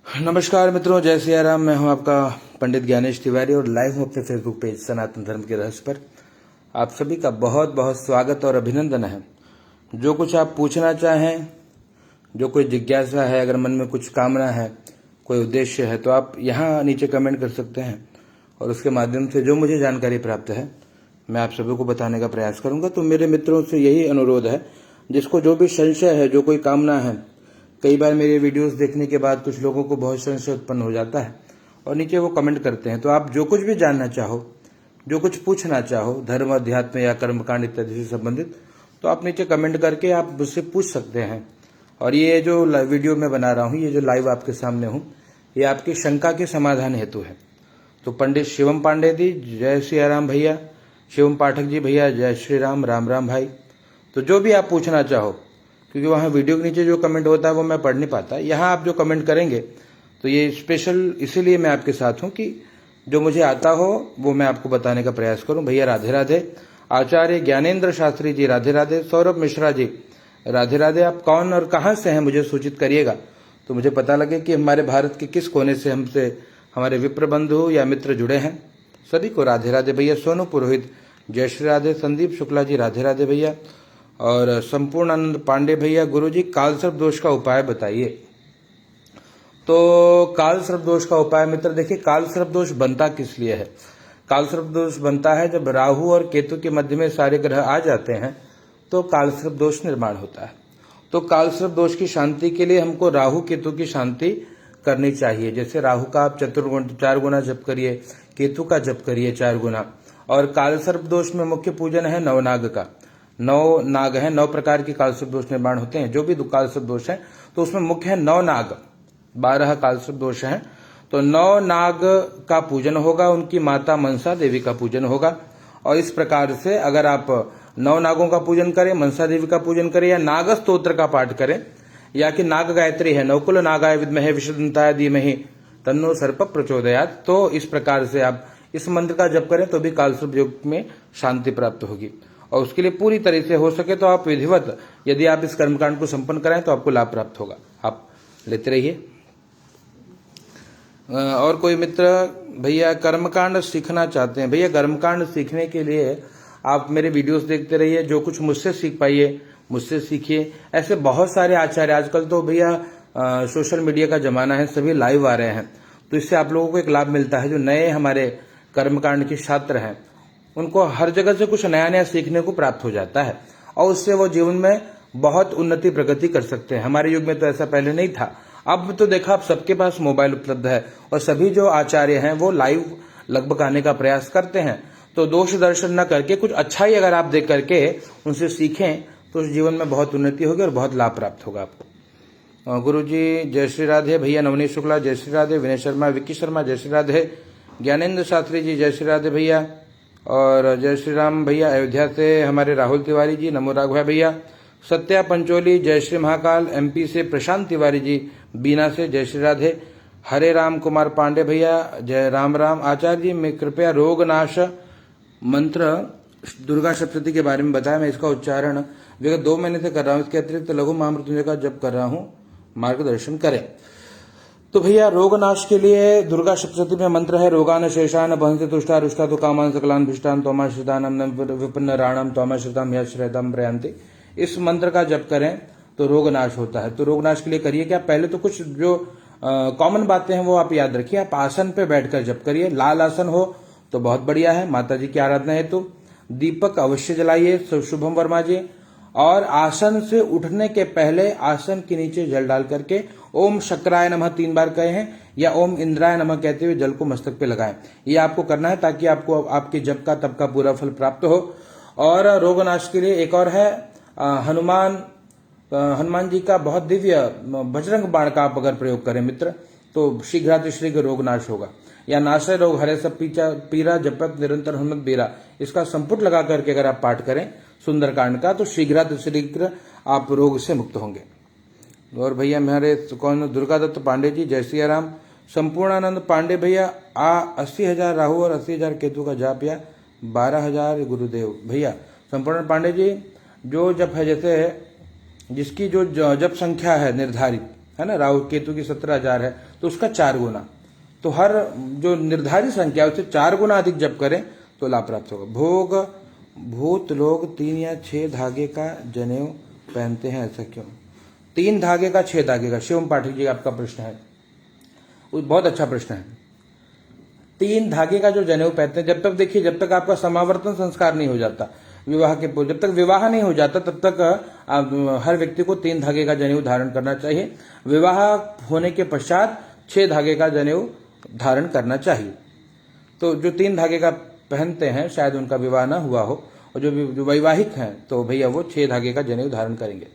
नमस्कार मित्रों, जय सिया राम। मैं हूं आपका पंडित ज्ञानेश तिवारी और लाइव हूं अपने फेसबुक पेज सनातन धर्म के रहस्य पर। आप सभी का बहुत बहुत स्वागत और अभिनंदन है। जो कुछ आप पूछना चाहें, जो कोई जिज्ञासा है, अगर मन में कुछ कामना है, कोई उद्देश्य है, तो आप यहाँ नीचे कमेंट कर सकते हैं और उसके माध्यम से जो मुझे जानकारी प्राप्त है मैं आप सभी को बताने का प्रयास करूंगा। तो मेरे मित्रों से यही अनुरोध है, जिसको जो भी संशय है, जो कोई कामना है, कई बार मेरे वीडियोस देखने के बाद कुछ लोगों को बहुत संशय उत्पन्न हो जाता है और नीचे वो कमेंट करते हैं। तो आप जो कुछ भी जानना चाहो, जो कुछ पूछना चाहो, धर्म अध्यात्म या कर्मकांड इत्यादि से संबंधित, तो आप नीचे कमेंट करके आप मुझसे पूछ सकते हैं। और ये जो वीडियो मैं बना रहा हूँ, ये जो लाइव आपके सामने हूँ, ये आपकी शंका के समाधान हेतु है। तो पंडित शिवम पांडे जी, जय सिया राम भैया। शिवम पाठक जी भैया, जय श्री राम, राम राम भाई। तो जो भी आप पूछना चाहो, क्योंकि वहाँ वीडियो के नीचे जो कमेंट होता है वो मैं पढ़ नहीं पाता, यहाँ आप जो कमेंट करेंगे तो ये स्पेशल इसीलिए मैं आपके साथ हूँ कि जो मुझे आता हो वो मैं आपको बताने का प्रयास करूँ। भैया राधे राधे। आचार्य ज्ञानेंद्र शास्त्री जी राधे राधे। सौरभ मिश्रा जी राधे राधे। आप कौन और कहाँ से हैं मुझे सूचित करिएगा, तो मुझे पता लगे कि हमारे भारत के किस कोने से हमसे हमारे विप्र बंधु या मित्र जुड़े हैं। सभी को राधे राधे भैया। सोनू पुरोहित, जय श्री राधे। संदीप शुक्ला जी राधे राधे भैया। और संपूर्ण आनंद पांडे भैया, गुरुजी काल सर्प दोष का उपाय बताइए। तो काल सर्प दोष का उपाय मित्र, देखिए काल सर्प दोष बनता किस लिए है। काल सर्प दोष बनता है जब राहु और केतु के मध्य में सारे ग्रह आ जाते हैं तो काल सर्प दोष निर्माण होता है। तो काल सर्प दोष की शांति के लिए हमको राहु केतु की शांति करनी चाहिए। जैसे राहु का आप 4 गुना जप करिए, केतु का जप करिए 4 गुना। और काल सर्प दोष में मुख्य पूजन है नवनाग का। 9 नाग हैं, 9 प्रकार के काल सर्प दोष निर्माण होते हैं। जो भी काल सर्प दोष है तो उसमें मुख्य है 9 नाग, 12 काल सर्प दोष हैं। तो 9 नाग का पूजन होगा, उनकी माता मनसा देवी का पूजन होगा। और इस प्रकार से अगर आप 9 नागों का पूजन करें, मनसा देवी का पूजन करें, या नाग स्तोत्र का पाठ करें, या कि नाग गायत्री है, नवकुल नागाय विद्महे विष्णुदंताय धीमहि तन्नो सर्प प्रचोदयात्, तो इस प्रकार से आप इस मंत्र का जप करें तो भी काल सर्प योग में शांति प्राप्त होगी। और उसके लिए पूरी तरह से हो सके तो आप विधिवत यदि आप इस कर्मकांड को संपन्न कराएं तो आपको लाभ प्राप्त होगा। आप लेते रहिए। और कोई मित्र भैया कर्मकांड सीखना चाहते हैं, भैया कर्मकांड सीखने के लिए आप मेरे वीडियोस देखते रहिए। जो कुछ मुझसे सीख पाइए मुझसे सीखिए। ऐसे बहुत सारे आचार्य, आजकल तो भैया सोशल मीडिया का जमाना है, सभी लाइव आ रहे हैं, तो इससे आप लोगों को एक लाभ मिलता है। जो नए हमारे कर्मकांड के छात्र हैं उनको हर जगह से कुछ नया नया सीखने को प्राप्त हो जाता है और उससे वो जीवन में बहुत उन्नति प्रगति कर सकते हैं। हमारे युग में तो ऐसा पहले नहीं था। अब तो देखा, आप सबके पास मोबाइल उपलब्ध है और सभी जो आचार्य हैं वो लाइव लगभग आने का प्रयास करते हैं। तो दोष दर्शन न करके कुछ अच्छा ही अगर आप देख करके उनसे सीखें तो उस जीवन में बहुत उन्नति होगी और बहुत लाभ प्राप्त होगा आपको। गुरु जी जय श्री राधे। भैया नवनीत शुक्ला जय श्री राधे। विनय शर्मा, विक्की शर्मा जय श्री राधे। ज्ञानेंद्र शास्त्री जी जय श्री राधे भैया। और जय श्री राम भैया। अयोध्या से हमारे राहुल तिवारी जी, नमो राघवा भैया। सत्या पंचोली जय श्री महाकाल। एमपी से प्रशांत तिवारी जी, बीना से जय श्री राधे। हरे राम कुमार पांडे भैया, जय राम राम। आचार्य जी में कृपया रोगनाश मंत्र दुर्गा सप्तशती के बारे में बताया। मैं इसका उच्चारण विगत 2 महीने से कर रहा हूँ। इसके अतिरिक्त लघु महामृत्युंजय का जप कर रहा हूँ, मार्गदर्शन करें। तो भैया रोगनाश के लिए दुर्गा सप्तशती में मंत्र है रोगान शेषान भंस तुष्टा रुष्टा तो कामान सकलान भिष्टान तोमा श्रितानम विपन्न राणम तोमा श्रिताम यश्रदम प्रयांति। इस मंत्र का जप करें तो रोगनाश होता है। तो रोगनाश के लिए करिए क्या, पहले तो कुछ जो कॉमन बातें हैं वो आप याद रखिए। आप आसन पे बैठकर जप करिए। लाल आसन हो तो बहुत बढ़िया है, माता जी की आराधना हेतु। दीपक अवश्य जलाइए शुभम वर्मा जी। और आसन से उठने के पहले आसन के नीचे जल डाल करके ओम शक्राय नमः 3 बार कहे हैं या ओम इंद्राय नमः कहते हुए जल को मस्तक पे लगाएं। ये आपको करना है ताकि आपको आपके जप का तप का पूरा फल प्राप्त हो। और रोगनाश के लिए एक और है हनुमान जी का बहुत दिव्य बजरंग बाण का आप अगर प्रयोग करें मित्र तो शीघ्रातिशीघ्र रोगनाश होगा। या नाशय रोग हरे सब पीरा जपत निरंतर हनुमत बीरा, इसका संपुट लगा करके अगर आप पाठ करें सुंदरकांड का तो शीघ्रातिशीघ्र आप रोग से मुक्त होंगे। और भैया मेरे कौन दुर्गा दत्त पांडे जी जय सिया राम। संपूर्णानंद पांडे भैया 80,000 राहु और 80,000 केतु का जाप या 12,000 गुरुदेव। भैया संपूर्ण पांडे जी जो जप है, जैसे जिसकी जो जप संख्या है निर्धारित है ना, राहु केतु की 17,000 है तो उसका 4 गुना, तो हर जो निर्धारित संख्या उससे 4 गुना अधिक जप करें तो लाभ प्राप्त होगा। भोग भूत लोग 3 या 6 धागे का जनेऊ पहनते हैं, ऐसा क्यों? 3 धागे का 6 धागे का, शिवम पाठक जी आपका प्रश्न है, बहुत अच्छा प्रश्न है। 3 धागे का जो जनेऊ पहनते हैं, जब तक देखिए, जब तक आपका समावर्तन संस्कार नहीं हो जाता, विवाह के पूर्व जब तक विवाह नहीं हो जाता तब तक हर व्यक्ति को 3 धागे का जनेऊ धारण करना चाहिए। विवाह होने के पश्चात 6 धागे का जनेऊ धारण करना चाहिए। तो जो 3 धागे का पहनते हैं शायद उनका विवाह ना हुआ हो, और जो वैवाहिक हैं तो भैया वो 6 धागे का जनेऊ धारण करेंगे।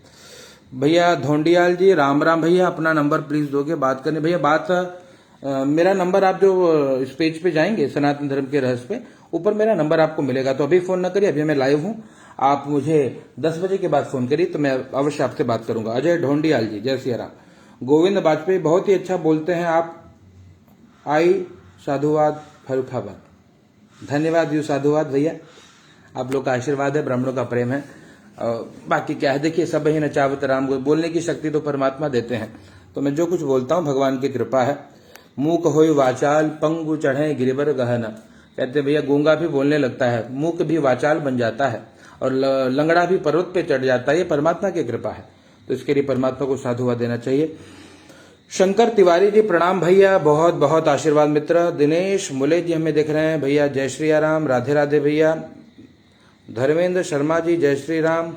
भैया धोंडियाल जी राम राम भैया, अपना नंबर प्लीज दोगे बात करने। भैया बात मेरा नंबर आप जो इस पेज पे जाएंगे सनातन धर्म के रहस्य पे, ऊपर मेरा नंबर आपको मिलेगा, तो अभी फोन ना करिए, अभी मैं लाइव हूं, आप मुझे 10 बजे के बाद फोन करिए तो मैं अवश्य आपसे बात करूंगा। अजय ढोंडियाल जी जय सिया राम। गोविंद वाजपेयी बहुत ही अच्छा बोलते हैं आप, आई साधुवाद फरुखाबाद, धन्यवाद यू साधुवाद भैया, आप लोग का आशीर्वाद है, ब्राह्मणों का प्रेम है, बाकी क्या है देखिए, सब ही न चावत राम को, बोलने की शक्ति तो परमात्मा देते हैं, तो मैं जो कुछ बोलता हूं भगवान की कृपा है। मूक होय वाचाल पंगु चढ़े गिरिवर गहना, कहते भैया गूंगा भी बोलने लगता है, मूक भी वाचाल बन जाता है, और लंगड़ा भी पर्वत पे चढ़ जाता है, ये परमात्मा की कृपा है, तो इसके लिए परमात्मा को साधुवाद देना चाहिए। शंकर तिवारी जी प्रणाम भैया, बहुत बहुत आशीर्वाद मित्र। दिनेश मुले जी हमें देख रहे हैं भैया, जय श्री राम, राधे राधे भैया। धर्मेंद्र शर्मा जी जय श्री राम,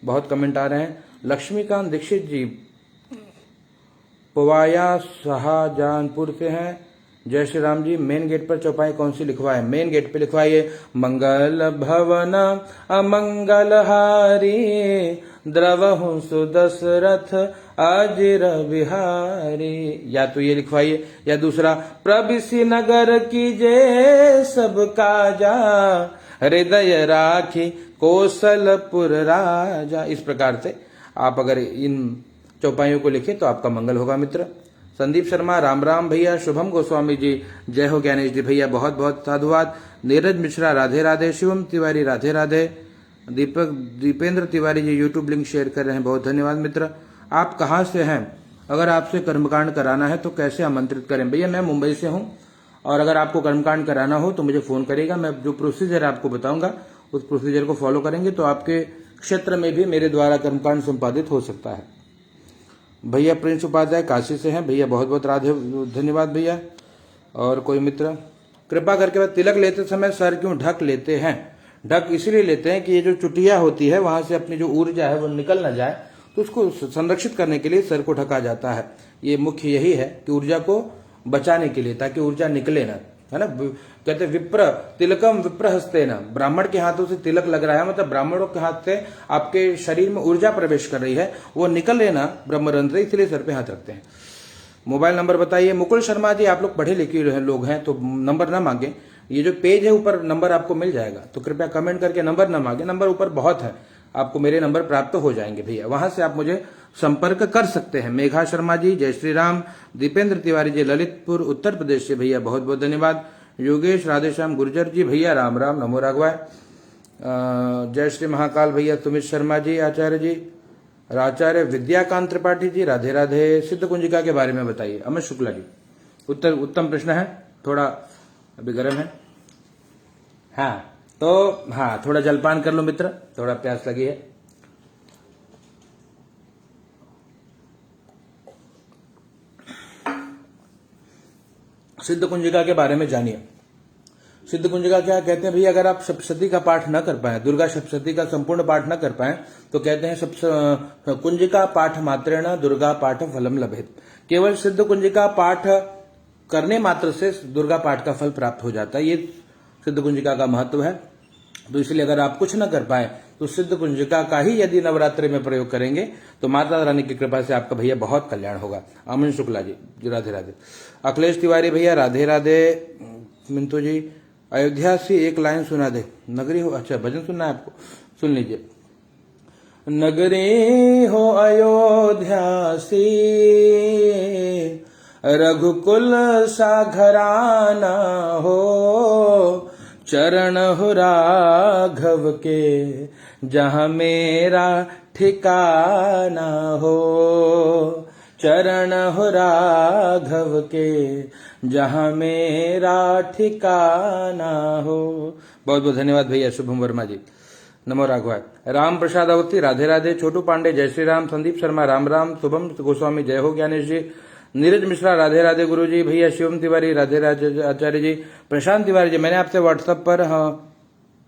बहुत कमेंट आ रहे हैं। लक्ष्मीकांत दीक्षित जी पवाया शाहजहानपुर से हैं, जय श्री राम जी। मेन गेट पर चौपाई कौन सी लिखवाए? मेन गेट पे लिखवाइए मंगल भवन अमंगल हारी द्रवहु सुदशरथ अजिर बिहारी, या तो ये लिखवाइए, या दूसरा प्रविशि नगर कीजे सब काजा हृदय राखी कौशलपुर राजा। इस प्रकार से आप अगर इन चौपाइयों को लिखें तो आपका मंगल होगा मित्र। संदीप शर्मा राम राम भैया। शुभम गोस्वामी जी जय हो। ज्ञानेश जी भैया बहुत बहुत साधुवाद। Neeraj Mishra Radhe Radhe. Shivam Tiwari Radhe Radhe. Dipendra Tiwari ji YouTube link share कर रहे हैं, बहुत धन्यवाद मित्र। आप कहाँ से हैं? अगर आपसे कर्मकांड कराना है तो कैसे आमंत्रित करें? भैया मैं मुंबई से हूँ, और अगर आपको कर्मकांड कराना हो तो मुझे फोन करेगा, मैं जो प्रोसीजर आपको बताऊंगा उस प्रोसीजर को फॉलो करेंगे तो आपके क्षेत्र में भी मेरे द्वारा कर्मकांड संपादित हो सकता है। भैया प्रिंस उपाध्याय काशी से हैं, भैया बहुत बहुत राधे धन्यवाद भैया। और कोई मित्र कृपा करके तिलक लेते समय सर क्यों ढक लेते हैं? ढक इसलिए लेते हैं कि ये जो चुटिया होती है वहां से अपनी जो ऊर्जा है वो निकल ना जाए, तो उसको संरक्षित करने के लिए सर को ढका जाता है। ये मुख्य यही है कि ऊर्जा को बचाने के लिए, ताकि ऊर्जा निकले ना, है ना। कहते विप्र तिलकम विप्र हस्ते ना, ब्राह्मण के हाथों से तिलक लग रहा है, मतलब ब्राह्मणों के हाथ से आपके शरीर में ऊर्जा प्रवेश कर रही है, वो निकले ना ब्रह्मरंध्र, इसलिए सर पे हाथ रखते हैं। मोबाइल नंबर बताइए। मुकुल शर्मा जी आप लोग पढ़े लिखे लोग हैं तो नंबर ना मांगे, ये जो पेज है ऊपर नंबर आपको मिल जाएगा, तो कृपया कमेंट करके नंबर ना मांगे, नंबर ऊपर बहुत है, आपको मेरे नंबर प्राप्त हो जाएंगे भैया, वहां से आप मुझे संपर्क कर सकते हैं। मेघा शर्मा जी जय श्री राम। दीपेंद्र तिवारी जी ललितपुर उत्तर प्रदेश से भैया बहुत बहुत धन्यवाद। योगेश राधेश्याम गुर्जर जी भैया राम राम नमो राघवाय। जय श्री महाकाल भैया। सुमित शर्मा जी आचार्य जी। आचार्य विद्याकांत त्रिपाठी जी राधे राधे। सिद्ध कुंजिका के बारे में बताइए। अमित शुक्ला जी उत्तम प्रश्न है, थोड़ा अभी गर्म है। हाँ थोड़ा जलपान कर लो मित्र, थोड़ा प्यास लगी है। सिद्ध कुंजिका के बारे में जानिए। सिद्ध कुंजिका क्या कहते हैं भैया? अगर आप सप्तशती का पाठ न कर पाए, दुर्गा सप्तशती का संपूर्ण पाठ न कर पाए, तो कहते हैं कुंजिका पाठ मात्रेण दुर्गा पाठ फलम लभेत। केवल सिद्ध कुंजिका पाठ करने मात्र से दुर्गा पाठ का फल प्राप्त हो जाता है, ये सिद्ध कुंजिका का महत्व है। तो इसलिए अगर आप कुछ न कर पाए तो सिद्ध कुंजिका का ही यदि नवरात्रि में प्रयोग करेंगे तो माता रानी की कृपा से आपका भैया बहुत कल्याण होगा। अमन शुक्ला जी राधे राधे। अखिलेश तिवारी भैया राधे राधे। मिंटू जी अयोध्या से एक लाइन सुना दे। नगरी हो, अच्छा भजन सुनना है आपको, सुन लीजिए। नगरी हो अयोध्या से रघुकुल सा घराना हो, चरण हो राघव के जहां मेरा ठिकाना हो। चरण हो राघव के, जहां मेरा ठिकाना हो। बहुत बहुत धन्यवाद भैया शुभम वर्मा जी, नमो राघवाय। राम प्रसाद अवस्थी राधे राधे। छोटू पांडे जय श्री राम। संदीप शर्मा राम राम। शुभम गोस्वामी जय हो। ज्ञानेश जी। नीरज मिश्रा राधे राधे गुरु जी। भैया शिवम तिवारी राधे राधे आचार्य जी। प्रशांत तिवारी जी, मैंने आपसे व्हाट्सएप पर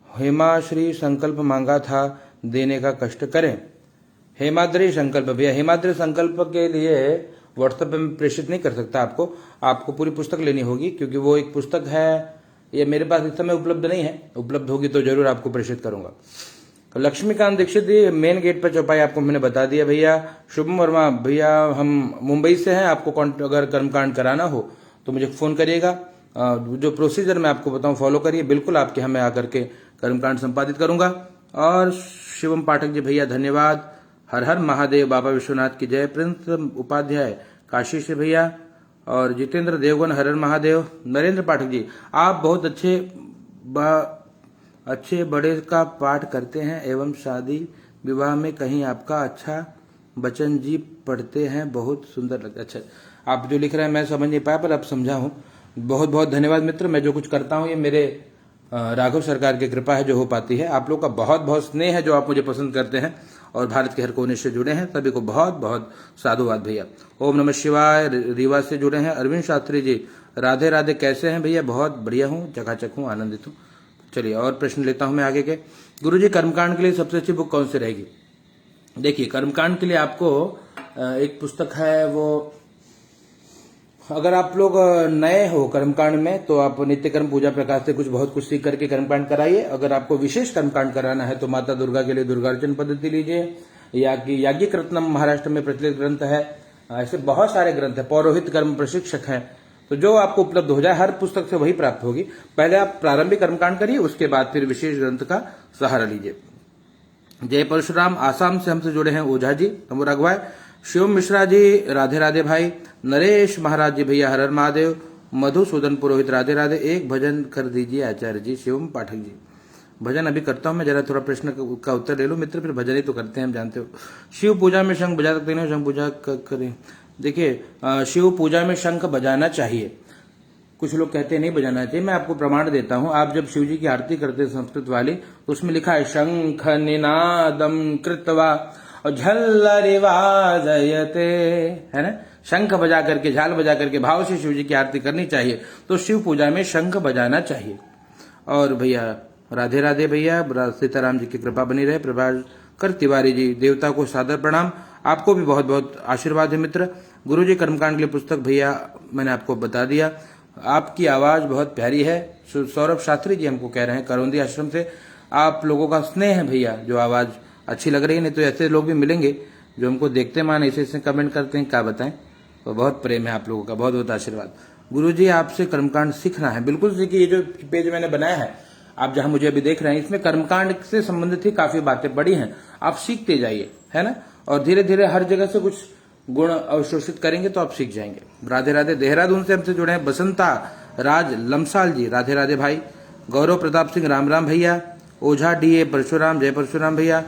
हेमाश्री संकल्प मांगा था, देने का कष्ट करें। हेमाद्री संकल्प, भैया हेमाद्री संकल्प के लिए व्हाट्सएप पे मैं प्रेषित नहीं कर सकता आपको पूरी पुस्तक लेनी होगी, क्योंकि वो एक पुस्तक है, ये मेरे पास इस समय उपलब्ध नहीं है। उपलब्ध होगी तो जरूर आपको प्रेषित करूंगा। लक्ष्मीकांत दीक्षित जी, मेन गेट पर चौपाई आपको मैंने बता दिया भैया। शुभम वर्मा भैया, हम मुंबई से हैं, आपको अगर कर्मकांड कराना हो तो मुझे फोन करिएगा। जो प्रोसीजर मैं आपको बताऊं फॉलो करिए, बिल्कुल आपके यहाँ मैं आकर के कर्मकांड संपादित करूंगा। और शिवम पाठक जी भैया धन्यवाद। हर हर महादेव, बाबा विश्वनाथ की जय। प्रिंस उपाध्याय काशी से भैया। और जितेंद्र देवगन हर हर महादेव। नरेंद्र पाठक जी, आप बहुत अच्छे बड़े का पाठ करते हैं एवं शादी विवाह में कहीं आपका अच्छा बचन जी पढ़ते हैं, बहुत सुंदर लगता है। अच्छा, आप जो लिख रहे हैं मैं समझ नहीं पाया, पर अब समझा हूं। बहुत बहुत धन्यवाद मित्र। मैं जो कुछ करता हूं ये मेरे राघव सरकार की कृपा है जो हो पाती है। आप लोग का बहुत बहुत स्नेह है जो आप मुझे पसंद करते हैं और भारत के हर कोने से जुड़े हैं। सभी को बहुत बहुत साधुवाद भैया। ओम नमः शिवाय। रीवा से जुड़े हैं अरविंद शास्त्री जी, राधे राधे। कैसे हैं भैया? बहुत बढ़िया हूँ, चकाचक हूँ, आनंदित हूँ। चलिए और प्रश्न लेता हूं मैं आगे के। गुरुजी, कर्मकांड के लिए सबसे अच्छी बुक कौन सी रहेगी? देखिए, कर्मकांड के लिए आपको एक पुस्तक है, वो अगर आप लोग नए हो कर्मकांड में तो आप नित्य कर्म पूजा प्रकाश से बहुत कुछ सीख करके कर्मकांड कराइए। अगर आपको विशेष कर्मकांड कराना है तो माता दुर्गा के लिए दुर्गार्चन पद्धति लीजिए, या कि याज्ञिक रत्नम महाराष्ट्र में प्रचलित ग्रंथ है। ऐसे बहुत सारे ग्रंथ है, पौरोहित कर्म प्रशिक्षक है। तो जो आपको उपलब्ध हो जाए, हर पुस्तक से वही प्राप्त होगी। पहले आप प्रारंभिक कर्मकांड करिए, उसके बाद फिर विशेष ग्रंथ का सहारा लीजिए। जय परशुराम, आसाम से हमसे जुड़े हैं ओझा जी, नमो राघवाय। शिवम मिश्रा जी राधे राधे भाई। नरेश महाराज जी भैया हर हर महादेव। मधुसूदन पुरोहित राधे राधे। एक भजन कर दीजिए आचार्य जी। शिवम पाठक जी, भजन अभी करता हूं मैं, जरा थोड़ा प्रश्न का उत्तर ले लो मित्र, फिर भजन ही तो करते हैं, हम जानते हो। शिव पूजा में शंख बजा सकते हैं, शंख पूजा करें। देखिए, शिव पूजा में शंख बजाना चाहिए, कुछ लोग कहते हैं नहीं बजाना चाहिए। मैं आपको प्रमाण देता हूं। आप जब शिव जी की आरती करते हैं संस्कृत वाली, तो उसमें लिखा है शंख निनादम कृत्वा और झल्लरि वाजयते, है ना। शंख बजा करके, झाल बजा करके भाव से शिव जी की आरती करनी चाहिए। तो शिव पूजा में शंख बजाना चाहिए। और भैया राधे राधे भैया, सीताराम जी की कृपा बनी रहे। प्रभाकर तिवारी जी, देवता को सादर प्रणाम। आपको भी बहुत बहुत आशीर्वाद है मित्र। गुरु जी कर्मकांड के लिए पुस्तक भैया मैंने आपको बता दिया। आपकी आवाज बहुत प्यारी है। सौरभ शास्त्री जी हमको कह रहे हैं करौंदी आश्रम से, आप लोगों का स्नेह है भैया जो आवाज अच्छी लग रही है। नहीं तो ऐसे लोग भी मिलेंगे जो हमको देखते मान ऐसे कमेंट करते हैं, क्या बताएं। तो बहुत प्रेम है आप लोगों का, बहुत बहुत आशीर्वाद। गुरु जी आपसे कर्मकांड सीखना है, बिल्कुल सीखिए। ये जो पेज मैंने बनाया है, आप जहां मुझे अभी देख रहे हैं, इसमें कर्मकांड से संबंधित ही काफी बातें पड़ी हैं। आप सीखते जाइए, है ना। और धीरे धीरे हर जगह से कुछ गुण अवशोषित करेंगे तो आप सीख जाएंगे। राधे राधे। देहरादून से हमसे जुड़े हैं बसंता राज लमसाल जी, राधे राधे भाई। गौरव प्रताप सिंह राम राम भैया। ओझा डीए परशुराम, जय परशुराम भैया।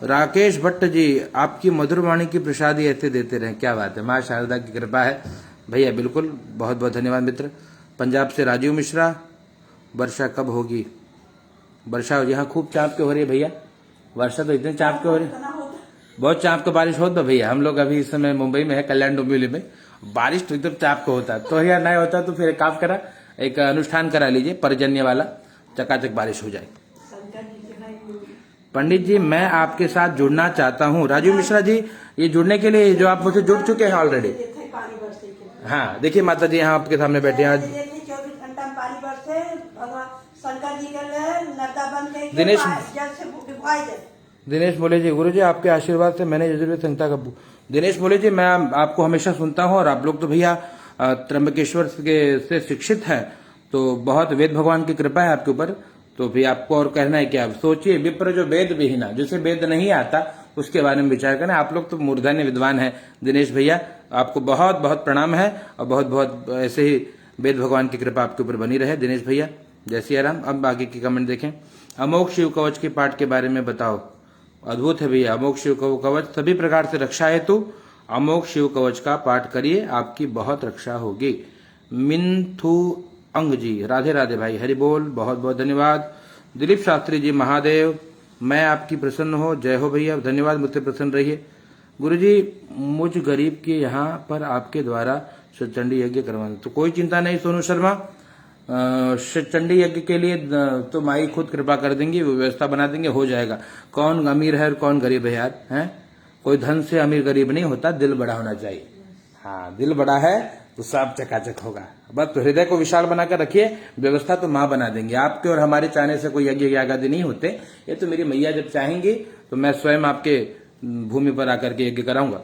राकेश भट्ट जी, आपकी मधुर वाणी की प्रसादी ऐसे देते रहे, क्या बात है, माँ शारदा की कृपा है भैया। बिल्कुल, बहुत बहुत धन्यवाद मित्र। पंजाब से राजीव मिश्रा, वर्षा कब होगी? वर्षा यहाँ खूब चाँप के हो रही है भैया। वर्षा तो इतने चाँप के हो रही है, बहुत चाँप के बारिश होता है भैया। हम लोग अभी इस समय मुंबई में है, कल्याण डोंबिवली में। बारिश तो एकदम चाँप का होता है। तो यार नहीं होता तो फिर एक काम करा, एक अनुष्ठान करा लीजिए पर्जन्य वाला, चकाचक बारिश हो जाए। पंडित जी, मैं आपके साथ जुड़ना चाहता हूँ। राजीव मिश्रा जी, ये जुड़ने के लिए जो आप मुझसे जुड़ चुके हैं ऑलरेडी। हाँ देखिए माता जी यहाँ आपके सामने बैठे हैं। दिनेश बोले जी, गुरु जी आपके आशीर्वाद से मैंने यजुर्वेद संहिता का। दिनेश बोले जी, मैं आपको हमेशा सुनता हूँ और आप लोग तो भैया त्र्यंबकेश्वर से शिक्षित हैं, तो बहुत वेद भगवान की कृपा है आपके ऊपर। तो भी आपको और कहना है कि आप सोचिए, विप्र जो वेद विहीना, जिसे वेद नहीं आता उसके बारे में विचार करें। आप लोग तो मूर्धन्य विद्वान हैं दिनेश भैया, आपको बहुत बहुत प्रणाम है और बहुत बहुत ऐसे ही वेद भगवान की कृपा आपके ऊपर बनी रहे दिनेश भैया। जय सिया राम। अब आगे की कमेंट देखें। अमोघ शिव कवच के पाठ के बारे में बताओ। अद्भुत है भैया, अमोघ शिव कवच सभी प्रकार से रक्षा हेतु अमोघ शिव कवच का पाठ करिए, आपकी बहुत रक्षा होगी। मिंथु अंग जी, राधे राधे भाई, हरि बोल, बहुत बहुत धन्यवाद। दिलीप शास्त्री जी, महादेव मैं आपकी प्रसन्न हो, जय हो भैया, धन्यवाद, मुझसे प्रसन्न रहिए। गुरुजी मुझ गरीब के यहाँ पर आपके द्वारा चंडी यज्ञ करवाना, तो कोई चिंता नहीं सोनू शर्मा, चंडी यज्ञ के लिए तो माई खुद कृपा कर देंगी, व्यवस्था बना देंगे, हो जाएगा। कौन अमीर है और कौन गरीब है यार, हैं? कोई धन से अमीर गरीब नहीं होता, दिल बड़ा होना चाहिए। हाँ, दिल बड़ा है तो सब चकाचक होगा। बस तो हृदय को विशाल बनाकर रखिए, व्यवस्था तो माँ बना देंगे। आपके और हमारे चाहने से कोई यज्ञ यागादि नहीं होते, ये तो मेरी मैया जब चाहेंगी तो मैं स्वयं आपके भूमि पर आकर के यज्ञ कराऊंगा।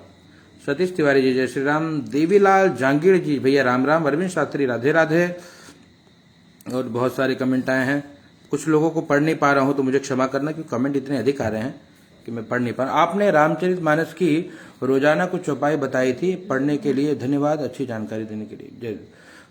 सतीश तिवारी जी, जय श्री राम। देवीलाल जांगीर जी, भैया राम राम। अरविंद शास्त्री, राधे राधे। और बहुत सारे कमेंट आए हैं, कुछ लोगों को पढ़ नहीं पा रहा हूं तो मुझे क्षमा करना, क्योंकि कमेंट इतने अधिक आ रहे हैं कि मैं पढ़ नहीं पा रहा। आपने रामचरितमानस की रोजाना कुछ चौपाई बताई थी, पढ़ने के लिए धन्यवाद, अच्छी जानकारी देने के लिए। जय।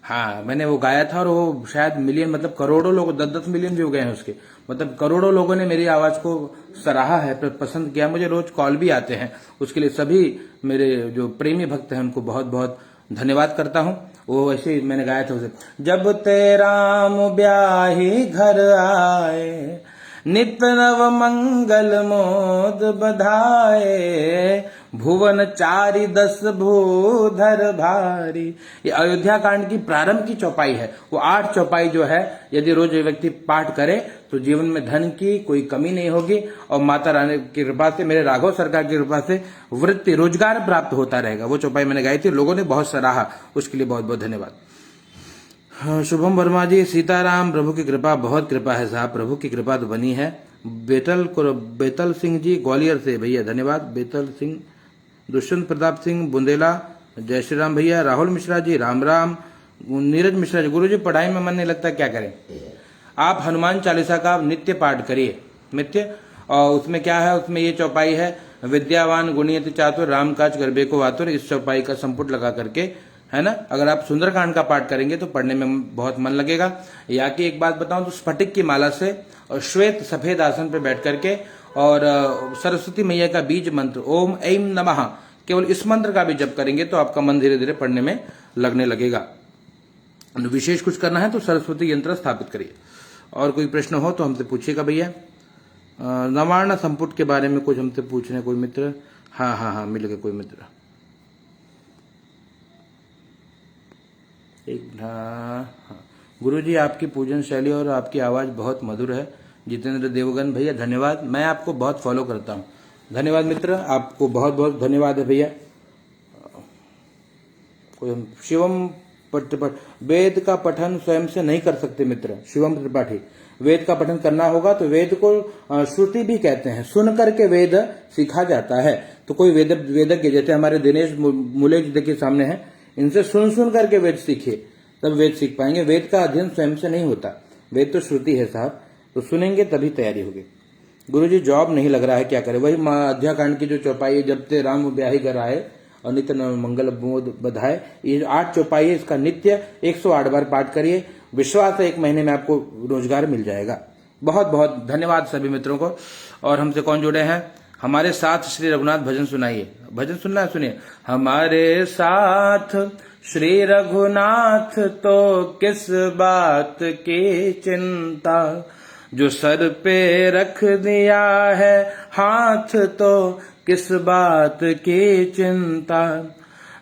हाँ, मैंने वो गाया था और वो शायद मिलियन, मतलब करोड़ों लोग, 10-10 मिलियन व्यू गए हैं उसके, मतलब करोड़ों लोगों ने मेरी आवाज को सराहा है, पसंद किया। मुझे रोज कॉल भी आते हैं, उसके लिए सभी मेरे जो प्रेमी भक्त हैं उनको बहुत बहुत धन्यवाद करता हूँ। वो वैसे ही मैंने गाया था उसे, जब ते राम ब्याही घर आए, नित नव मंगल मोद बधाए, भुवन चारि 10 भूधर भारी। ये अयोध्या कांड की प्रारंभ की चौपाई है। वो 8 चौपाई जो है, यदि रोज व्यक्ति पाठ करे तो जीवन में धन की कोई कमी नहीं होगी, और माता रानी की कृपा से, मेरे राघव सरकार की कृपा से वृत्ति, रोजगार प्राप्त होता रहेगा। वो चौपाई मैंने गाई थी, लोगों ने बहुत सराहा, उसके लिए बहुत बहुत धन्यवाद। हाँ, शुभम वर्मा जी, सीताराम, प्रभु की कृपा, बहुत कृपा है साहब, प्रभु की कृपा तो बनी है। बेतल सिंह जी, ग्वालियर से, भैया धन्यवाद। बेतल सिंह, दुष्यंत प्रताप सिंह बुंदेला, जय श्री राम भैया। राहुल मिश्रा जी, राम राम। नीरज मिश्रा जी, गुरु जी पढ़ाई में मन नहीं लगता, क्या करें? आप हनुमान चालीसा का नित्य पाठ करिए, नित्य। और उसमें क्या है, उसमें ये चौपाई है, विद्यावान गुणियति चातुर राम काज करबे को आतुर, इस चौपाई का संपुट लगा करके, है ना, अगर आप सुंदरकांड का पाठ करेंगे तो पढ़ने में बहुत मन लगेगा। या कि एक बात बताऊं तो स्फटिक की माला से और श्वेत सफेद आसन पर बैठ करके और सरस्वती मैया का बीज मंत्र ओम ऐम नमः, केवल इस मंत्र का भी जप करेंगे तो आपका मन धीरे धीरे पढ़ने में लगने लगेगा। विशेष कुछ करना है तो सरस्वती यंत्र स्थापित करिए। और कोई प्रश्न हो तो हमसे पूछिएगा भैया। नवार्ण संपुट के बारे में कुछ हमसे पूछ रहे हैं कोई मित्र। हाँ, मिल गए कोई मित्र। गुरु जी आपकी पूजन शैली और आपकी आवाज बहुत मधुर है। जितेंद्र देवगन भैया धन्यवाद, मैं आपको बहुत फॉलो करता हूँ। धन्यवाद मित्र, आपको बहुत बहुत धन्यवाद है भैया। शिवम वेद का पठन स्वयं से नहीं कर सकते मित्र। शिवम त्रिपाठी, वेद का पठन करना होगा तो वेद को श्रुति भी कहते हैं, सुन करके वेद सीखा जाता है। तो कोई वेदज्ञ, जैसे हमारे दिनेश मुले जी देखिए सामने है, इनसे सुन करके वेद सीखिए, तब वेद सीख पाएंगे। वेद का अध्ययन स्वयं से नहीं होता, वेद तो श्रुति है साहब, तो सुनेंगे तभी तैयारी होगी। गुरुजी जॉब नहीं लग रहा है, क्या करें? वही अध्याकांड की जो चौपाई है, जब ते राम ब्याही घर आए और नित्य मंगल मोद बधाए, ये 8 चौपाई है, इसका नित्य 108 बार पाठ करिए। विश्वास है 1 महीने में आपको रोजगार मिल जाएगा। बहुत बहुत धन्यवाद सभी मित्रों को। और हमसे कौन जुड़े हैं? हमारे साथ श्री रघुनाथ भजन सुनाइए। भजन सुनना है, सुनिए। हमारे साथ श्री रघुनाथ तो किस बात की चिंता, जो सर पे रख दिया है हाथ तो किस बात की चिंता।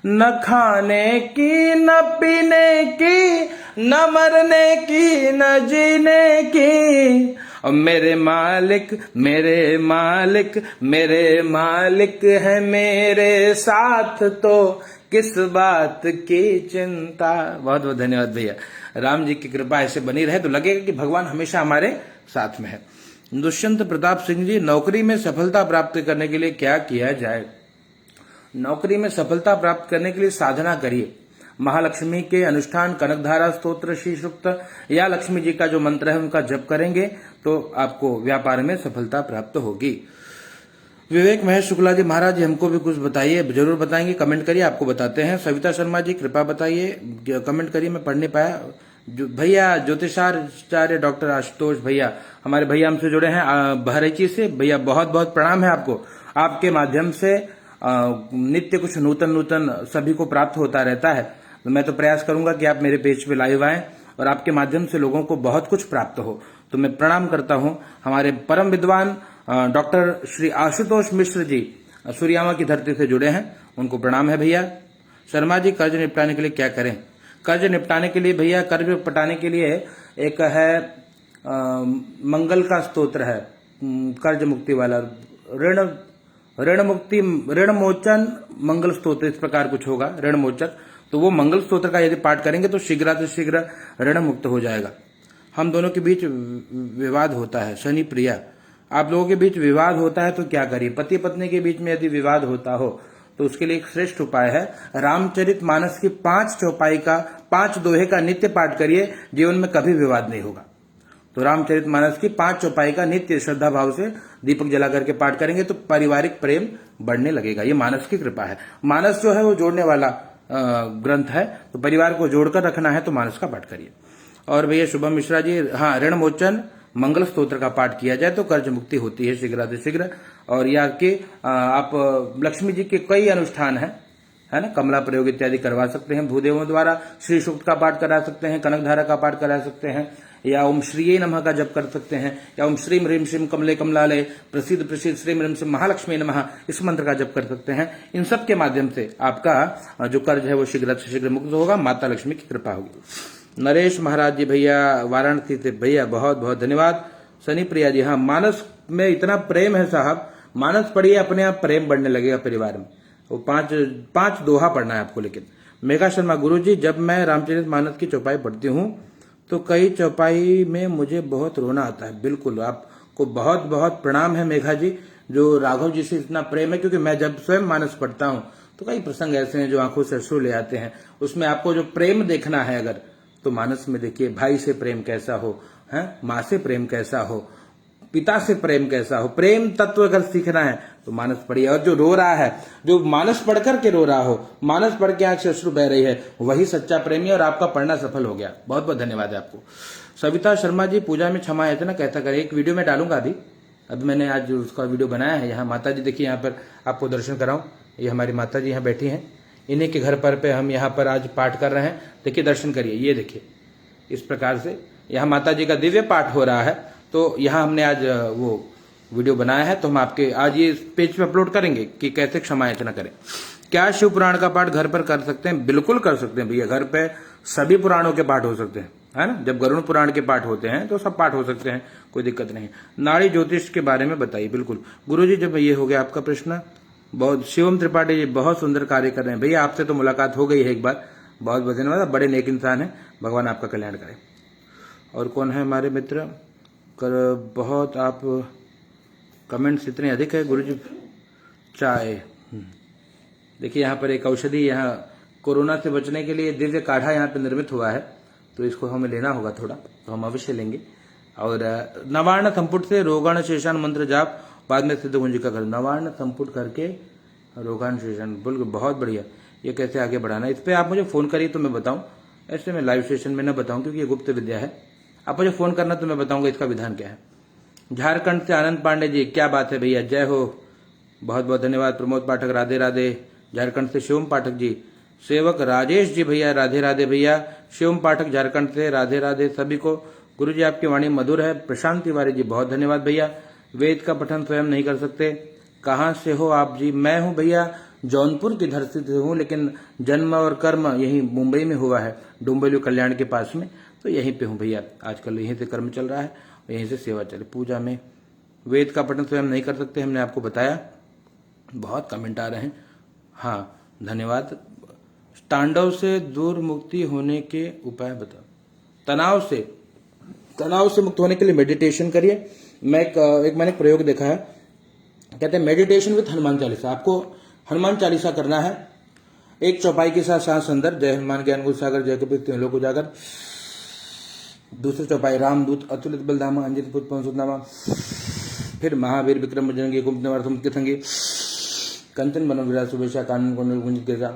न खाने की न पीने की, न मरने की न जीने की, और मेरे मालिक मेरे मालिक मेरे मालिक है मेरे साथ तो किस बात की चिंता। बहुत बहुत धन्यवाद भैया। राम जी की कृपा ऐसे बनी रहे तो लगेगा कि भगवान हमेशा हमारे साथ में है। दुष्यंत प्रताप सिंह जी, नौकरी में सफलता प्राप्त करने के लिए क्या किया जाए? नौकरी में सफलता प्राप्त करने के लिए साधना करिए। महालक्ष्मी के अनुष्ठान, कनकधारा स्तोत्र, श्री सूक्त या लक्ष्मी जी का जो मंत्र है उनका जप करेंगे तो आपको व्यापार में सफलता प्राप्त होगी। विवेक महेश शुक्ला जी, महाराज जी हमको भी कुछ बताइए। जरूर बताएंगे, कमेंट करिए, आपको बताते हैं। सविता शर्मा जी, कृपा बताइए, कमेंट करिए, मैं पढ़ नहीं पाया। भैया ज्योतिषाचार्य डॉक्टर आशुतोष भैया, हमारे भैया हमसे जुड़े हैं बहरैची से। भैया बहुत बहुत प्रणाम है आपको। आपके माध्यम से नित्य कुछ नूतन नूतन सभी को प्राप्त होता रहता है। तो मैं तो प्रयास करूंगा कि आप मेरे पेज पे लाइव आएं और आपके माध्यम से लोगों को बहुत कुछ प्राप्त हो। तो मैं प्रणाम करता हूं हमारे परम विद्वान डॉक्टर श्री आशुतोष मिश्र जी सूर्यामा की धरती से जुड़े हैं, उनको प्रणाम है भैया। शर्मा जी, कर्ज निपटाने के लिए क्या करें? कर्ज निपटाने के लिए भैया, कर्ज पटाने के लिए एक है मंगल का स्तोत्र है, कर्ज मुक्ति वाला, ऋण मोचन मंगल स्तोत्र, इस प्रकार कुछ होगा, ऋण मोचन। तो वो मंगल स्तोत्र का यदि पाठ करेंगे तो शीघ्र ऋण मुक्त हो जाएगा। हम दोनों के बीच विवाद होता है, शनि प्रिया, आप लोगों के बीच विवाद होता है तो क्या करिए? पति पत्नी के बीच में यदि विवाद होता हो तो उसके लिए एक श्रेष्ठ उपाय है, रामचरितमानस की 5 चौपाई का 5 दोहे का नित्य पाठ करिए, जीवन में कभी विवाद नहीं होगा। तो रामचरितमानस की 5 चौपाई का नित्य श्रद्धा भाव से दीपक जला करके पाठ करेंगे तो पारिवारिक प्रेम बढ़ने लगेगा। ये मानस की कृपा है। मानस जो है वो जोड़ने वाला ग्रंथ है, तो परिवार को जोड़कर रखना है तो मानस का पाठ करिए। और भैया शुभम मिश्रा जी, हाँ, ऋण मोचन मंगल स्तोत्र का पाठ किया जाए तो कर्ज मुक्ति होती है शीघ्र। और या कि आप लक्ष्मी जी के कई अनुष्ठान है ना, कमला प्रयोग इत्यादि करवा सकते हैं, भूदेवों द्वारा श्री सूक्त का पाठ करा सकते हैं, कनकधारा का पाठ करा सकते हैं, या ओम श्रीये नमः का जप कर सकते हैं, या ओम श्रीम ह्रीम श्रीम कमले कमलालय प्रसिद्ध श्रीम ह्रीम श्रीम महालक्ष्मी नमः, इस मंत्र का जप कर सकते हैं। इन सब के माध्यम से आपका जो कर्ज है वो शीघ्र से शीघ्र मुक्त होगा, माता लक्ष्मी की कृपा होगी। नरेश महाराज जी भैया वाराणसी से, भैया बहुत बहुत धन्यवाद। सनी प्रिया जी, हाँ, मानस में इतना प्रेम है साहब, मानस पढ़िए, अपने आप प्रेम बढ़ने लगेगा परिवार में। वो पांच दोहा पढ़ना है आपको। लेकिन मेघा शर्मा, गुरु जी, जब मैं रामचरितमानस की चौपाई पढ़ती हूँ तो कई चौपाई में मुझे बहुत रोना आता है। बिल्कुल, आपको बहुत बहुत प्रणाम है मेघा जी, जो राघव जी से इतना प्रेम है, क्योंकि मैं जब स्वयं मानस पढ़ता हूँ तो कई प्रसंग ऐसे हैं जो आंखों से अश्रु ले आते हैं। उसमें आपको जो प्रेम देखना है अगर, तो मानस में देखिए, भाई से प्रेम कैसा हो, है माँ से प्रेम कैसा हो, पिता से प्रेम कैसा हो, प्रेम तत्व अगर सीखना है तो मानस पढ़िए। और जो रो रहा है, जो मानस पढ़ करके रो रहा हो, मानस पढ़ के आंख से अश्रु बह रही है, वही सच्चा प्रेमी, और आपका पढ़ना सफल हो गया। बहुत बहुत धन्यवाद है आपको। सविता शर्मा जी, पूजा में क्षमा है ना, कहता करे, एक वीडियो में डालूंगा अभी मैंने आज उसका वीडियो बनाया है। यहाँ माता जी देखिए, यहाँ पर आपको दर्शन कराऊं, ये हमारी माता जी यहाँ बैठी हैं, इन्हीं के घर पर पे हम यहाँ पर आज पाठ कर रहे हैं। देखिए, दर्शन करिए, ये देखिए, इस प्रकार से यहाँ माता जी का दिव्य पाठ हो रहा है। तो यहाँ हमने आज वो वीडियो बनाया है, तो हम आपके आज ये पेज पे अपलोड करेंगे कि कैसे क्षमा याचना करें। क्या शिव पुराण का पाठ घर पर कर सकते हैं? बिल्कुल कर सकते हैं भैया, घर पे सभी पुराणों के पाठ हो सकते हैं, है ना। जब गरुड़ पुराण के पाठ होते हैं तो सब पाठ हो सकते हैं, कोई दिक्कत नहीं। नाड़ी ज्योतिष के बारे में बताइए। बिल्कुल गुरु जी, जब ये हो गया आपका प्रश्न, बहुत शिवम त्रिपाठी जी बहुत सुंदर कार्य कर रहे हैं भैया, आपसे तो मुलाकात हो गई है एक बार, बहुत बहुत धन्यवाद, बड़े नेक इंसान है, भगवान आपका कल्याण करे। और कौन है हमारे मित्र बहुत आप कमेंट्स इतने अधिक है गुरुजी। चाय, देखिए यहाँ पर एक औषधि, यहाँ कोरोना से बचने के लिए दिव्य काढ़ा यहाँ पे निर्मित हुआ है, तो इसको हमें लेना होगा थोड़ा, तो हम अवश्य लेंगे। और नवार्ण संपुट से रोगाण शेषान मंत्र जाप, बाद में सिद्ध गुंजिका कर, नवार्ण संपुट करके रोगाण शेषान, बिल्कुल बहुत बढ़िया। ये कैसे आगे बढ़ाना है, इस पर आप मुझे फोन करिए तो मैं बताऊं, ऐसे मैं लाइव सेशन में न बताऊं क्योंकि ये गुप्त विद्या है। आप मुझे फोन करना तो मैं बताऊंगा इसका विधान क्या है। झारखंड से आनंद पांडे जी, क्या बात है भैया, जय हो, बहुत बहुत धन्यवाद। प्रमोद पाठक, राधे राधे। झारखंड से शिवम पाठक जी, सेवक राजेश जी भैया, राधे राधे भैया। शिवम पाठक झारखंड से, राधे राधे सभी को। गुरु जी आपकी वाणी मधुर है। प्रशांत तिवारी जी, बहुत धन्यवाद भैया। वेद का पठन स्वयं नहीं कर सकते, कहाँ से हो आप जी? मैं हूँ भैया जौनपुर की धरती से हूँ, लेकिन जन्म और कर्म यही मुंबई में हुआ है, डोंबिवली कल्याण के पास में, तो यहीं पे हूँ भैया। आजकल यहीं से कर्म चल रहा है, यहीं से सेवा चले। पूजा में वेद का पठन स्वयं नहीं कर सकते, हमने आपको बताया। बहुत कमेंट आ रहे हैं, हाँ धन्यवाद। तांडव से दूर मुक्ति होने के उपाय बताओ। तनाव से मुक्त होने के लिए मेडिटेशन करिए। मैंने प्रयोग देखा है, कहते हैं मेडिटेशन विद हनुमान चालीसा। आपको हनुमान चालीसा करना है, एक चौपाई के साथ सांस अंदर, जय हनुमान ज्ञान गुण सागर जय कपीर तीनों लोग उजागर। दूसरी चौपाई रामदूत अतुलित बलधामा अंजित पुत पंसुतनामा, फिर महावीर विक्रम बजरंगी कुंभ के संगी कंचन बन विराज सुबेशा कानून कुंडल गुंजित गिरजा।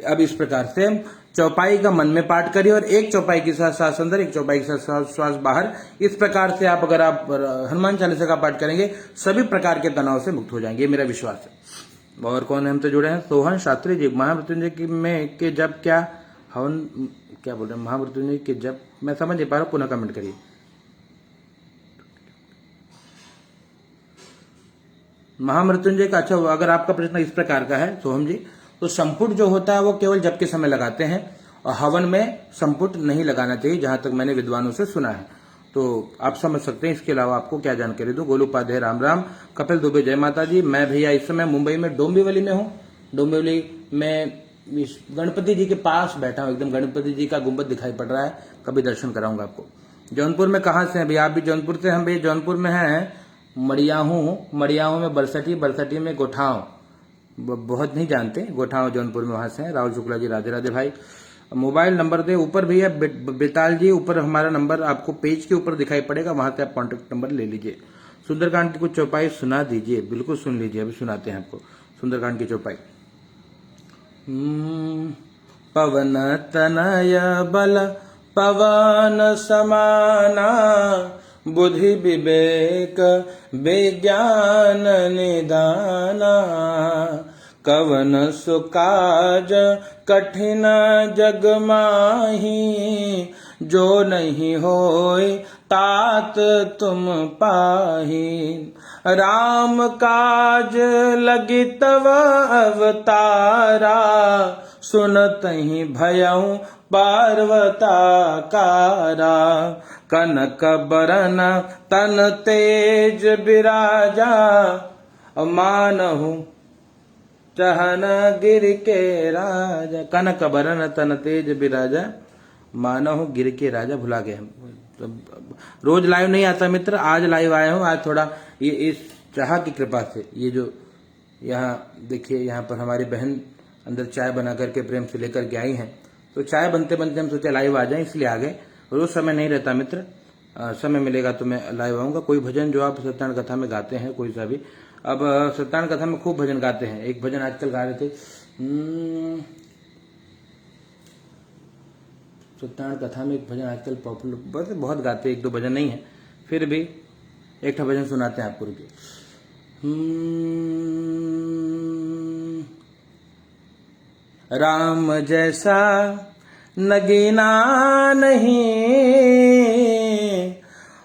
अब इस प्रकार से चौपाई का मन में पाठ करिए और एक चौपाई के साथ सांस अंदर, एक चौपाई के साथ श्वास बाहर। इस प्रकार से आप अगर आप हनुमान चालीसा का पाठ करेंगे, सभी प्रकार के तनाव से मुक्त हो जाएंगे, ये मेरा विश्वास है। और कौन हमसे जुड़े हैं? सोहन शास्त्री जी। महामृत्युंजय की में के जब क्या हवन, क्या बोल रहे हैं? महामृत्युंजय के जब, मैं समझ नहीं पा रहा हूं, पुनः कमेंट करिए। महामृत्युंजय का, अच्छा, अगर आपका प्रश्न इस प्रकार का है सोहम जी, तो संपुट जो होता है वो केवल जप के समय लगाते हैं और हवन में संपुट नहीं लगाना चाहिए, जहां तक मैंने विद्वानों से सुना है। तो आप समझ सकते हैं। इसके अलावा आपको क्या जानकारी दूं? गोलू उपाध्याय राम राम। कपिल दुबे जय माता जी। मैं भैया इस समय मुंबई में डोंबिवली में हूँ। डोंबिवली में गणपति जी के पास बैठा हूँ, एकदम गणपति जी का गुंबद दिखाई पड़ रहा है, कभी दर्शन कराऊंगा आपको। जौनपुर में कहाँ से हैं भैया? आप भी जौनपुर से? हम भैया जौनपुर में हैं, मड़ियाहू में बरसठी में गोठाव, बहुत नहीं जानते, गोठाव जौनपुर में, वहां से हैं। राहुल शुक्ला जी राधे राधे भाई। मोबाइल नंबर दे ऊपर भैया, बेताल जी ऊपर हमारा नंबर आपको पेज के ऊपर दिखाई पड़ेगा, वहां से आप कॉन्टेक्ट नंबर ले लीजिए। सुंदरकांड की कुछ चौपाई सुना दीजिए। बिल्कुल सुन लीजिए, अभी सुनाते हैं आपको सुंदरकांड की चौपाई। पवन तनय बल पवन समाना, बुद्धि विवेक विज्ञान निदाना, कवन सुकाज कठिन जग माही, जो नहीं होय तात तुम पाही, राम काज लगी तव अवतारा, सुनत ही भयऊ पार्वताकारा, कनक बरन तन तेज बिराजा, मानहु चहन गिर के राजा, कनक बरन तन तेज बिराजा, मानहु गिर के राजा। भुला गए हम, रोज लाइव नहीं आता मित्र, आज लाइव आया हूँ। आज थोड़ा ये इस चाह की कृपा से, ये जो यहाँ देखिए, यहाँ पर हमारी बहन अंदर चाय बना करके प्रेम से लेकर के आई हैं, तो चाय बनते बनते हम सोचे लाइव आ जाएं, इसलिए आ गए। रोज समय नहीं रहता मित्र, समय मिलेगा तो मैं लाइव आऊंगा। कोई भजन जो आप सत्यानारायण कथा में गाते हैं, कोई सा भी। अब सत्यानारायण कथा में खूब भजन गाते हैं। एक भजन आजकल गा रहे थे, सत्यानारायण कथा में एक भजन आजकल पॉपुलर, बहुत गाते, एक दो भजन नहीं है, फिर भी एक भजन सुनाते हैं आपको, रुकिए। राम जैसा नगीना नहीं,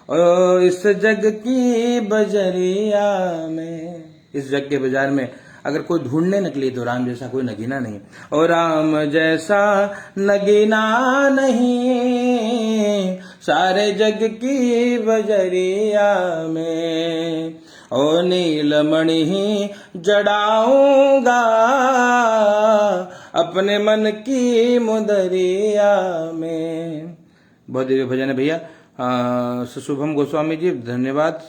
ओ इस जग की बजरिया में, इस जग के बाजार में अगर कोई ढूंढने निकली तो राम जैसा कोई नगीना नहीं। और राम जैसा नगीना नहीं, सारे जग की बजरिया में, ओ नीलमणि ही जड़ाऊंगा, अपने मन की मुदरिया में। बहुत दिव्य भजन है भैया। शुभम गोस्वामी जी धन्यवाद।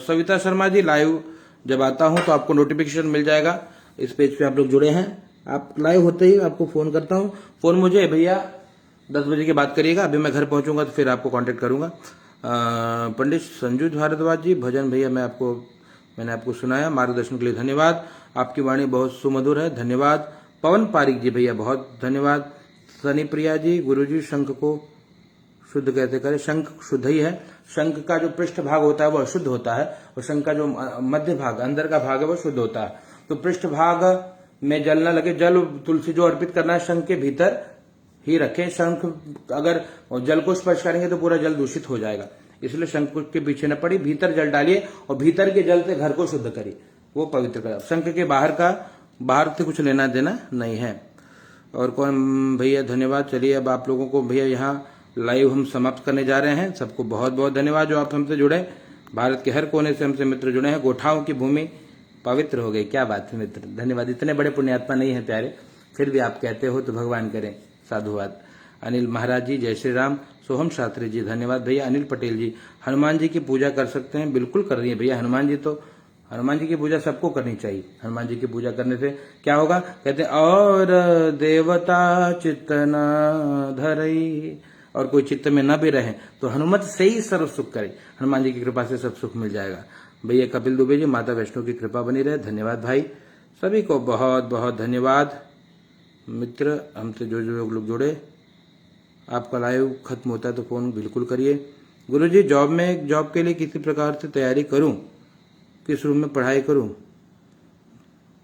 सविता शर्मा जी, लाइव जब आता हूं तो आपको नोटिफिकेशन मिल जाएगा। इस पेज पे आप लोग जुड़े हैं, आप लाइव होते ही आपको फोन करता हूं। फोन मुझे भैया 10 बजे की बात करिएगा, अभी मैं घर पहुंचूंगा तो फिर आपको कांटेक्ट करूंगा। पंडित संजू भारद्वाज जी, भजन भैया मैंने आपको सुनाया, मार्गदर्शन के लिए धन्यवाद। आपकी वाणी बहुत सुमधुर है, धन्यवाद। पवन पारिक जी भैया बहुत धन्यवाद। सनी प्रिया जी, गुरुजी शंख को शुद्ध कैसे करें? शंख शुद्ध ही है, शंख का जो पृष्ठ भाग होता है वो अशुद्ध होता है, और शंख का जो मध्य भाग अंदर का भाग है वो शुद्ध होता है। तो पृष्ठ भाग में जल न लगे, जल तुलसी जो अर्पित करना है शंख के भीतर ही रखें। शंख अगर जल को स्पर्श करेंगे तो पूरा जल दूषित हो जाएगा, इसलिए शंख के पीछे न पड़ी, भीतर जल डालिए और भीतर के जल से घर को शुद्ध करिए, वो पवित्र करें। शंख के बाहर से कुछ लेना देना नहीं है। और कौन भैया धन्यवाद। चलिए अब आप लोगों को भैया यहाँ लाइव हम समाप्त करने जा रहे हैं। सबको बहुत बहुत धन्यवाद जो आप हमसे जुड़े, भारत के हर कोने से हमसे मित्र जुड़े हैं। गोठाओं की भूमि पवित्र हो गई, क्या बात है मित्र, धन्यवाद। इतने बड़े पुण्यात्मा नहीं है प्यारे, फिर भी आप कहते हो तो भगवान करें, साधुवाद। अनिल महाराज जी जय श्री राम। सोहम शास्त्री जी धन्यवाद भैया। अनिल पटेल जी, हनुमान जी की पूजा कर सकते हैं? बिल्कुल कर रही है भैया। हनुमान जी की पूजा सबको करनी चाहिए। हनुमान जी की पूजा करने से क्या होगा? कहते हैं और देवता चित्त न धरई, और कोई चित्त में न भी रहे तो हनुमत से ही सर्व सुख करे। हनुमान जी की कृपा से सब सुख मिल जाएगा भैया। कपिल दुबे जी, माता वैष्णो की कृपा बनी रहे, धन्यवाद भाई। सभी को बहुत बहुत धन्यवाद। मित्र हमसे जो लोग जुड़े, आपका लाइव खत्म होता है तो फोन बिल्कुल करिए। गुरुजी जॉब के लिए किसी प्रकार से तैयारी करूं, किस रूम में पढ़ाई करूं?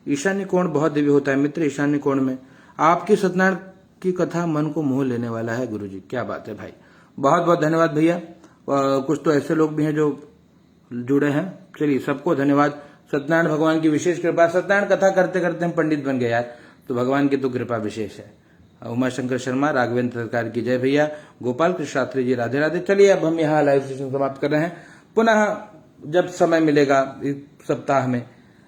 ईशान्य कोण बहुत दिव्य होता है मित्र। ईशान्य कोण में आपकी सत्यनारायण की कथा मन को मोह लेने वाला है गुरुजी। क्या बात है भाई, बहुत बहुत धन्यवाद भैया। कुछ तो ऐसे लोग भी हैं जो जुड़े हैं। चलिए सबको धन्यवाद। सत्यनारायण भगवान की विशेष कृपा। सत्यनारायण कथा करते करते हम पंडित बन गए यार, तो भगवान की तो कृपा विशेष है। उमाशंकर शर्मा, राघवेंद्र सरकार की जय भैया। गोपाल कृष्ण शास्त्री जी राधे राधे। चलिए अब हम यहाँ लाइव सेशन समाप्त कर रहे हैं। पुनः जब समय मिलेगा इस सप्ताह में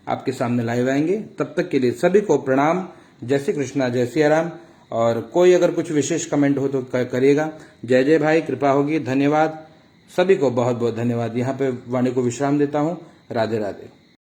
आपके सामने लाइव आएंगे। तब तक के लिए सभी को प्रणाम। जय श्री कृष्णा, जय सिया राम। और कोई अगर कुछ विशेष कमेंट हो तो करिएगा। जय जय भाई, कृपा होगी। धन्यवाद सभी को, बहुत बहुत धन्यवाद। यहाँ पे वाणी को विश्राम देता हूँ। राधे राधे।